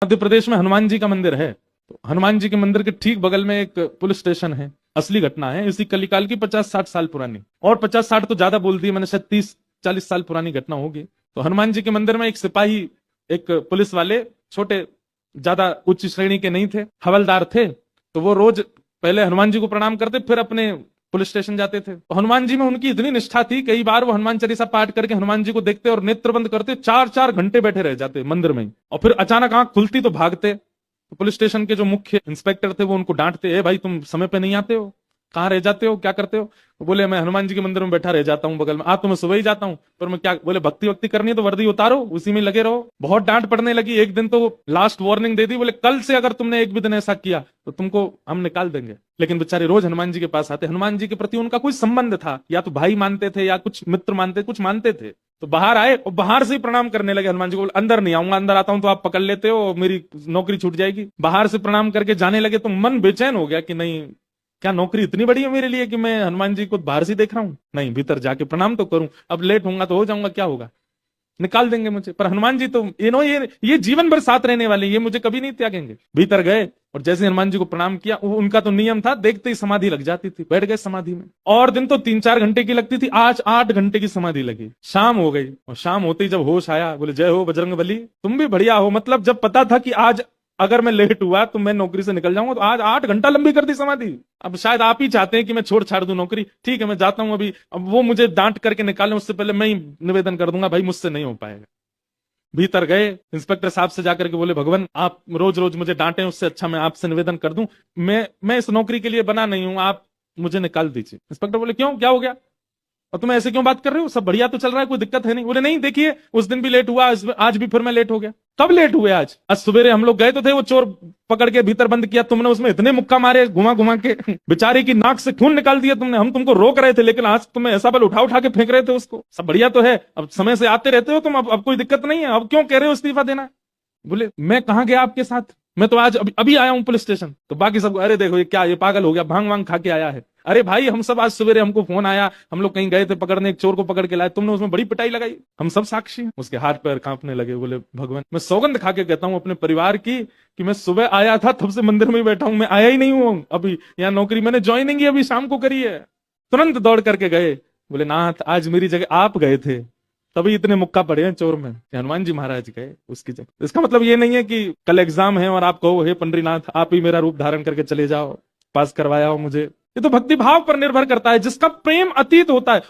मध्य प्रदेश में हनुमान जी का मंदिर है, तो हनुमान जी के मंदिर के ठीक बगल में एक पुलिस स्टेशन है। असली घटना है, इसी कलिकाल की 50-60 साल पुरानी, और 50-60 तो ज्यादा बोल दी मैंने, शायद 30-40 साल पुरानी घटना होगी। तो हनुमान जी के मंदिर में एक सिपाही, एक पुलिस वाले, छोटे, ज्यादा उच्च श्रेणी के नहीं थे, हवलदार थे। तो वो रोज पहले हनुमान जी को प्रणाम करते, फिर अपने पुलिस स्टेशन जाते थे। तो हनुमान जी में उनकी इतनी निष्ठा थी, कई बार वो हनुमान चालीसा पाठ करके हनुमान जी को देखते और नेत्र बंद करते, 4-4 घंटे बैठे रह जाते मंदिर में ही, और फिर अचानक आंख खुलती तो भागते। तो पुलिस स्टेशन के जो मुख्य इंस्पेक्टर थे वो उनको डांटते, ए भाई तुम समय पे नहीं आते हो, कहाँ रह जाते हो, क्या करते हो? तो बोले मैं हनुमान जी के मंदिर में बैठा रह जाता हूँ बगल में। आज तो मैं सुबह ही जाता हूँ, पर मैं क्या, बोले भक्ति वक्ति करनी है तो वर्दी उतारो, उसी में लगे रहो। बहुत डांट पड़ने लगी। एक दिन तो लास्ट वार्निंग दे दी, बोले कल से अगर तुमने एक भी दिन ऐसा किया तो तुमको हम निकाल देंगे। लेकिन बेचारे रोज हनुमान जी के पास आते, हनुमान जी के प्रति उनका कोई संबंध था, या तो भाई मानते थे या कुछ मित्र मानते, कुछ मानते थे। तो बाहर आए और बाहर से ही प्रणाम करने लगे हनुमान जी को। अंदर नहीं आऊंगा, अंदर आता हूं तो आप पकड़ लेते हो, मेरी नौकरी छूट जाएगी। बाहर से प्रणाम करके जाने लगे तो मन बेचैन हो गया कि नहीं, क्या नौकरी इतनी बड़ी है मेरे लिए कि मैं हनुमान जी को बाहर से देख रहा हूं? नहीं, भीतर जाके प्रणाम तो करूं, अब लेट होऊंगा तो हो जाऊंगा, क्या होगा, निकाल देंगे मुझे। पर हनुमान जी तो ये जीवन भर साथ रहने वाले, ये मुझे कभी नहीं त्यागेंगे। भीतर गए और जैसे हनुमान जी को प्रणाम किया, उनका तो नियम था, देखते ही समाधि लग जाती थी, बैठ गए समाधि में। और दिन तो 3-4 घंटे की लगती थी, आज 8 घंटे की समाधि लगी। शाम हो गई और शाम होते ही जब होश आया, बोले जय हो बजरंगबली, तुम भी बढ़िया हो। मतलब जब पता था कि आज अगर मैं लेट हुआ तो मैं नौकरी से निकल जाऊंगा, तो आज 8 घंटा लंबी कर दी समाधि। अब शायद आप ही चाहते हैं कि मैं छोड़ छाड़ दूं नौकरी, ठीक है मैं जाता हूं अभी। अब वो मुझे डांट करके निकालें उससे पहले मैं ही निवेदन कर दूंगा, भाई मुझसे नहीं हो पाएगा। भीतर गए, इंस्पेक्टर साहब से जाकर के बोले भगवान आप रोज रोज मुझे डांटे, उससे अच्छा मैं आपसे निवेदन कर दूं, मैं इस नौकरी के लिए बना नहीं हूं, आप मुझे निकाल दीजिए। इंस्पेक्टर बोले क्यों, क्या हो गया, और तुम ऐसे क्यों बात कर रहे हो, सब बढ़िया तो चल रहा है, कोई दिक्कत है नहीं? बोले नहीं देखिए, उस दिन भी लेट हुआ, आज भी फिर मैं लेट हो गया। कब लेट हुए? आज सवेरे हम लोग गए तो थे, वो चोर पकड़ के भीतर बंद किया तुमने, उसमें इतने मुक्का मारे घुमा घुमा के, बेचारे की नाक से खून निकाल दिया तुमने। हम तुमको रोक रहे थे, लेकिन आज तुम्हें ऐसा बल उठा उठा के फेंक रहे थे उसको। सब बढ़िया तो है, अब समय से आते रहते हो तुम, अब कोई दिक्कत नहीं है, अब क्यों कह रहे हो इस्तीफा देना? बोले मैं कहाँ गया आपके साथ, मैं तो आज अभी आया हूं पुलिस स्टेशन। तो बाकी सब, अरे देखो ये क्या, ये पागल हो गया, भांग वांग खा के आया है। अरे भाई हम सब आज सवेरे, हमको फोन आया, हम लोग कहीं गए थे पकड़ने, एक चोर को पकड़ के लाए, तुमने उसमें बड़ी पिटाई लगाई, हम सब साक्षी हैं। उसके हाथ पैर कांपने लगे। बोले भगवान मैं सौगंध खा के कहता हूँ अपने परिवार की कि मैं सुबह आया था, तब से मंदिर में ही बैठा हूं, मैं आया ही नहीं हूं अभी, यहाँ नौकरी मैंने ज्वाइनिंग ही अभी शाम को करी है। तुरंत दौड़ करके गए, बोले नाथ आज मेरी जगह आप गए थे, तभी इतने मुक्का पड़े हैं चोर में, हनुमान जी महाराज गए उसकी जगह। इसका मतलब ये नहीं है कि कल एग्जाम है और आप कहो हे पंडरीनाथ आप ही मेरा रूप धारण करके चले जाओ, पास करवाया हो मुझे। ये तो भक्ति भाव पर निर्भर करता है, जिसका प्रेम अतीत होता है